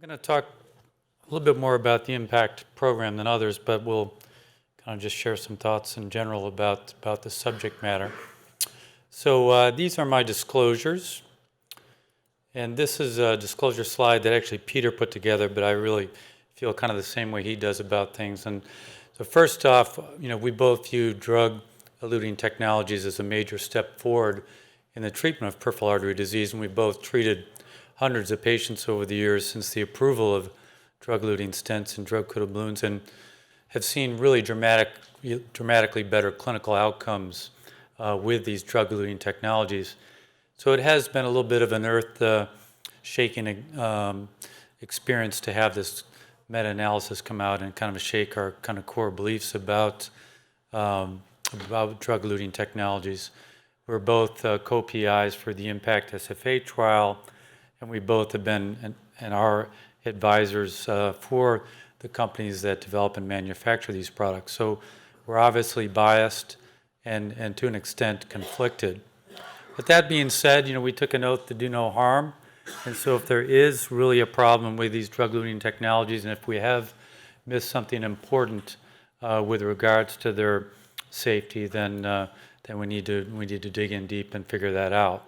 I'm going to talk a little bit more about the impact program than others, but we'll kind of just share some thoughts in general about the subject matter. So these are my disclosures, and this is a disclosure slide that actually Peter put together, but I really feel kind of the same way he does about things. And so first off, we both view drug-eluting technologies as a major step forward in the treatment of peripheral artery disease, and we both treated hundreds of patients over the years since the approval of drug-eluting stents and drug-coated balloons, and have seen really dramatically better clinical outcomes with these drug-eluting technologies. So it has been a little bit of an earth-shaking experience to have this meta-analysis come out and kind of shake our kind of core beliefs about drug-eluting technologies. We're both co-PIs for the IMPACT SFA trial, and we both have been and are advisors for the companies that develop and manufacture these products. So we're obviously biased and to an extent conflicted. But that being said, we took an oath to do no harm. And so if there is really a problem with these drug-eluting technologies, and if we have missed something important with regards to their safety, then we need to dig in deep and figure that out.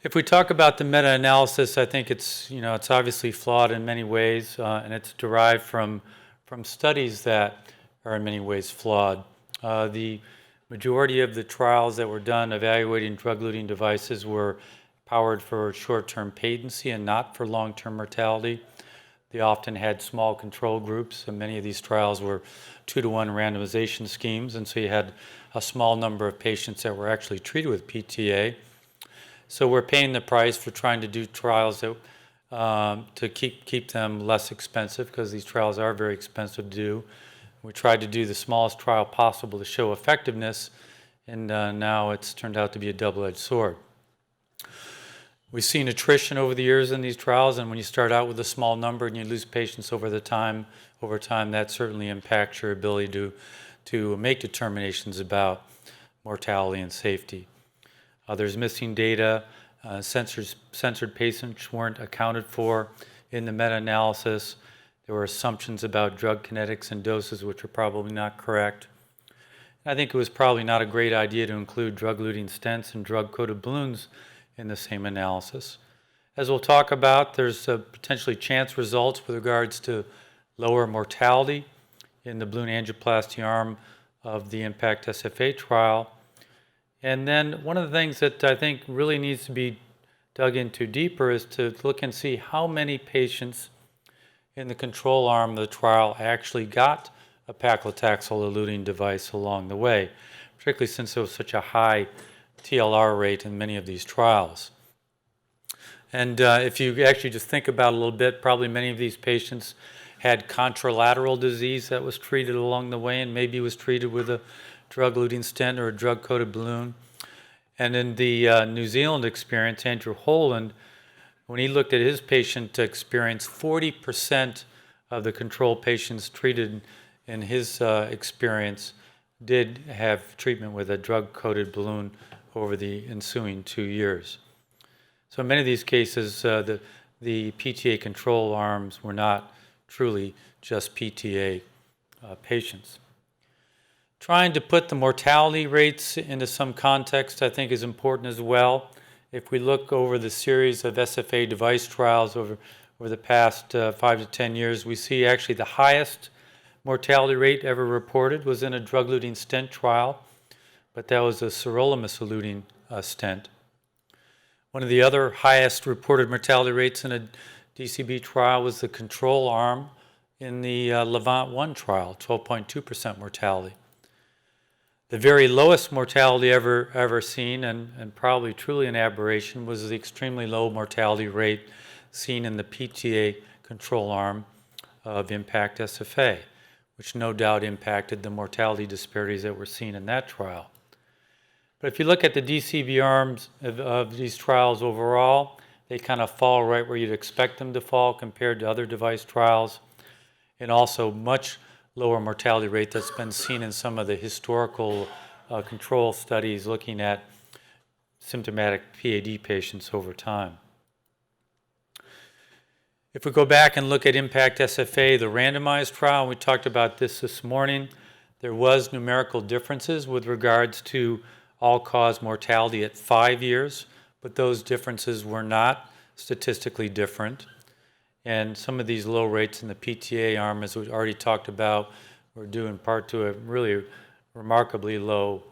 If we talk about the meta-analysis, I think it's obviously flawed in many ways, and it's derived from studies that are in many ways flawed. The majority of the trials that were done evaluating drug-eluting devices were powered for short-term patency and not for long-term mortality. They often had small control groups, and many of these trials were 2-to-1 randomization schemes, and so you had a small number of patients that were actually treated with PTA. So we're paying the price for trying to do trials that, to keep them less expensive, because these trials are very expensive to do. We tried to do the smallest trial possible to show effectiveness, and now it's turned out to be a double-edged sword. We've seen attrition over the years in these trials, and when you start out with a small number and you lose patients over time, that certainly impacts your ability to make determinations about mortality and safety. There's missing data. Censored patients weren't accounted for in the meta-analysis. There were assumptions about drug kinetics and doses which are probably not correct. And I think it was probably not a great idea to include drug-eluting stents and drug-coated balloons in the same analysis. As we'll talk about, there's potentially chance results with regards to lower mortality in the balloon angioplasty arm of the IMPACT SFA trial. And then one of the things that I think really needs to be dug into deeper is to look and see how many patients in the control arm of the trial actually got a paclitaxel eluting device along the way, particularly since there was such a high TLR rate in many of these trials. And if you actually just think about it a little bit, probably many of these patients had contralateral disease that was treated along the way and maybe was treated with a drug-eluting stent or a drug-coated balloon. And in the New Zealand experience, Andrew Holland, when he looked at his patient experience, 40% of the control patients treated in his experience did have treatment with a drug-coated balloon over the ensuing 2 years. So in many of these cases, the PTA control arms were not truly just PTA patients. Trying to put the mortality rates into some context, I think, is important as well. If we look over the series of SFA device trials over the past 5 to 10 years, we see actually the highest mortality rate ever reported was in a drug-eluting stent trial, but that was a sirolimus-eluting stent. One of the other highest reported mortality rates in a DCB trial was the control arm in the Levant 1 trial, 12.2% mortality. The very lowest mortality ever seen, and probably truly an aberration, was the extremely low mortality rate seen in the PTA control arm of IMPACT SFA, which no doubt impacted the mortality disparities that were seen in that trial. But if you look at the DCB arms of these trials overall, they kind of fall right where you'd expect them to fall compared to other device trials, and also much lower mortality rate that's been seen in some of the historical control studies looking at symptomatic PAD patients over time. If we go back and look at Impact SFA, the randomized trial, we talked about this morning, there was numerical differences with regards to all-cause mortality at 5 years, but those differences were not statistically different. And some of these low rates in the PTA arm, as we already talked about, were due in part to a really remarkably low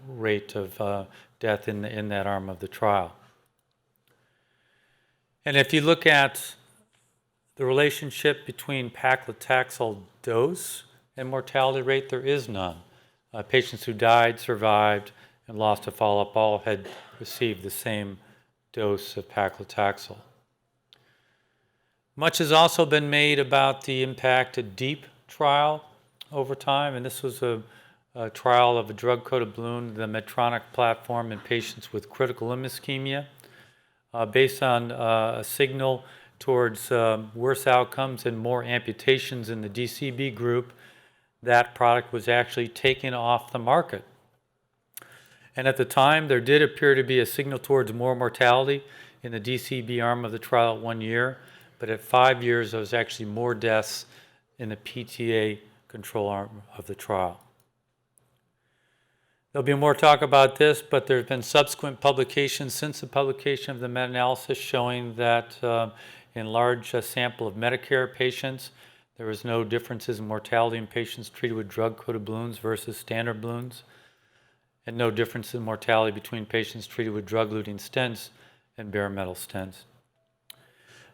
rate of death in that arm of the trial. And if you look at the relationship between paclitaxel dose and mortality rate, there is none. Patients who died, survived, and lost to follow-up all had received the same dose of paclitaxel. Much has also been made about the Impact DEEP trial over time, and this was a trial of a drug-coated balloon, the Medtronic platform, in patients with critical limb ischemia, based on a signal towards worse outcomes and more amputations in the DCB group. That product was actually taken off the market. And at the time, there did appear to be a signal towards more mortality in the DCB arm of the trial at 1 year, but at 5 years, there was actually more deaths in the PTA control arm of the trial. There'll be more talk about this, but there have been subsequent publications since the publication of the meta-analysis showing that in large sample of Medicare patients, there was no differences in mortality in patients treated with drug-coated balloons versus standard balloons, and no difference in mortality between patients treated with drug-eluting stents and bare metal stents.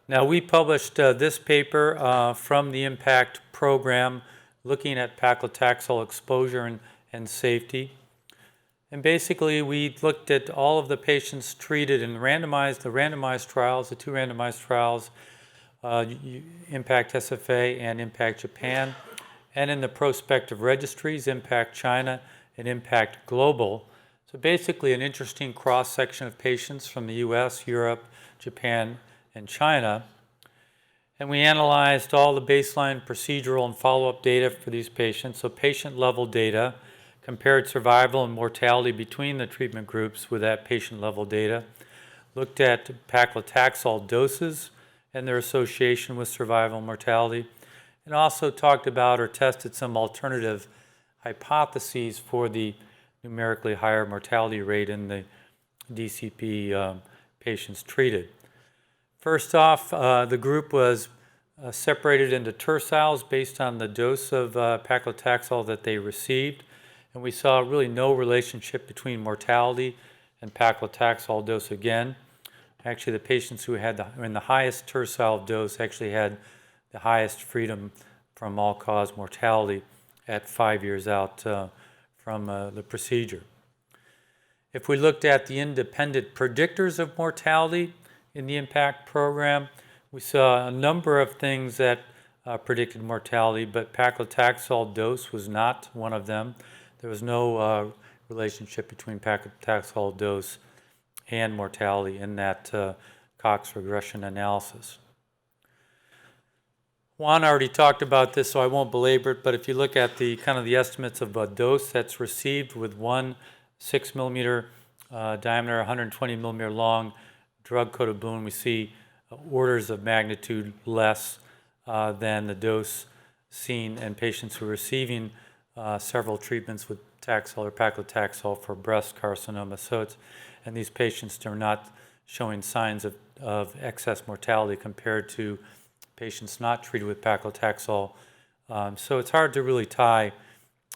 Now, we published this paper from the Impact program looking at paclitaxel exposure and safety. And basically, we looked at all of the patients treated in the randomized trials, the two randomized trials, Impact SFA and Impact Japan, and in the prospective registries, Impact China and Impact Global. So basically an interesting cross-section of patients from the US, Europe, Japan, and China. And we analyzed all the baseline procedural and follow-up data for these patients, so patient-level data, compared survival and mortality between the treatment groups with that patient-level data, looked at paclitaxel doses and their association with survival and mortality, and also talked about or tested some alternative hypotheses for the numerically higher mortality rate in the DCP patients treated. First off, the group was separated into terciles based on the dose of paclitaxel that they received, and we saw really no relationship between mortality and paclitaxel dose again. Actually, the patients who had in the highest tercile dose actually had the highest freedom from all-cause mortality at 5 years out from the procedure. If we looked at the independent predictors of mortality in the Impact program, we saw a number of things that predicted mortality, but paclitaxel dose was not one of them. There was no relationship between paclitaxel dose and mortality in that Cox regression analysis. Juan already talked about this, so I won't belabor it, but if you look at the kind of the estimates of a dose that's received with one 6 millimeter diameter, 120 millimeter long drug-coated balloon, we see orders of magnitude less than the dose seen in patients who are receiving several treatments with Taxol or paclitaxel for breast carcinoma. And these patients are not showing signs of excess mortality compared to patients not treated with paclitaxel. So it's hard to really tie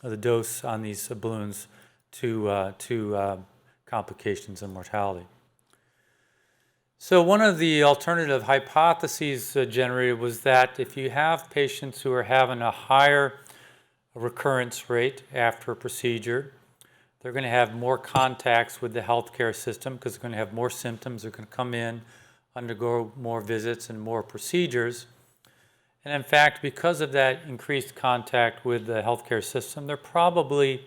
the dose on these balloons to complications and mortality. So one of the alternative hypotheses generated was that if you have patients who are having a higher recurrence rate after a procedure, they're going to have more contacts with the healthcare system because they're going to have more symptoms. They're going to come in, undergo more visits and more procedures. And in fact, because of that increased contact with the healthcare system, they're probably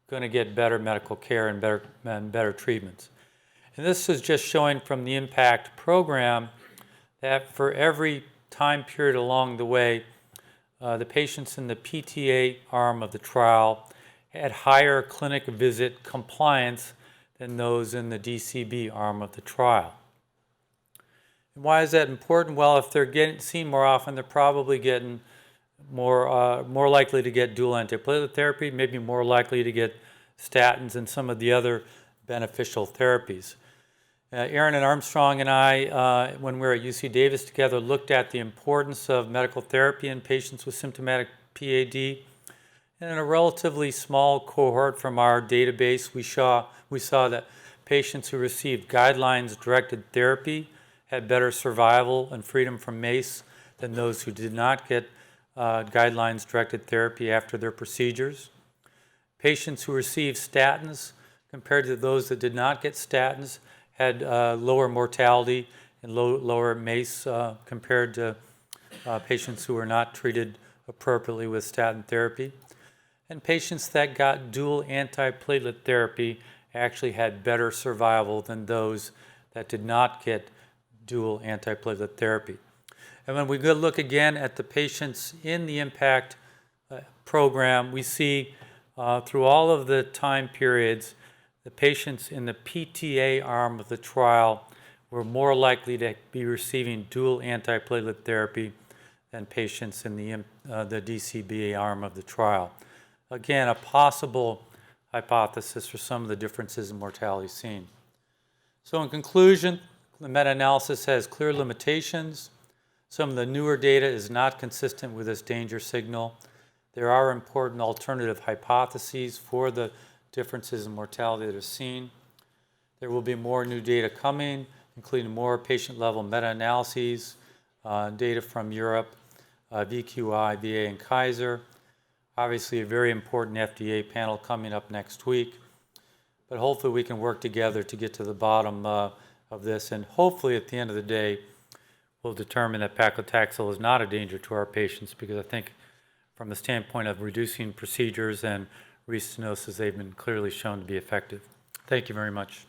going to get better medical care and better treatments. And this is just showing from the Impact program that for every time period along the way, the patients in the PTA arm of the trial had higher clinic visit compliance than those in the DCB arm of the trial. And why is that important? Well, if they're getting seen more often, they're probably getting more likely to get dual antiplatelet therapy, maybe more likely to get statins and some of the other beneficial therapies. Aaron and Armstrong and I, when we were at UC Davis together, looked at the importance of medical therapy in patients with symptomatic PAD. And in a relatively small cohort from our database, we saw that patients who received guidelines-directed therapy had better survival and freedom from MACE than those who did not get guidelines-directed therapy after their procedures. Patients who received statins compared to those that did not get statins had lower mortality and lower MACE compared to patients who were not treated appropriately with statin therapy. And patients that got dual antiplatelet therapy actually had better survival than those that did not get dual antiplatelet therapy. And when we go look again at the patients in the IMPACT program, we see through all of the time periods, the patients in the PTA arm of the trial were more likely to be receiving dual antiplatelet therapy than patients in the DCBA arm of the trial. Again, a possible hypothesis for some of the differences in mortality seen. So in conclusion, the meta-analysis has clear limitations. Some of the newer data is not consistent with this danger signal. There are important alternative hypotheses for the differences in mortality that are seen. There will be more new data coming, including more patient-level meta-analyses, data from Europe, VQI, VA, and Kaiser. Obviously, a very important FDA panel coming up next week. But hopefully we can work together to get to the bottom of this, and hopefully at the end of the day, we'll determine that paclitaxel is not a danger to our patients, because I think from the standpoint of reducing procedures and restenosis, they've been clearly shown to be effective. Thank you very much.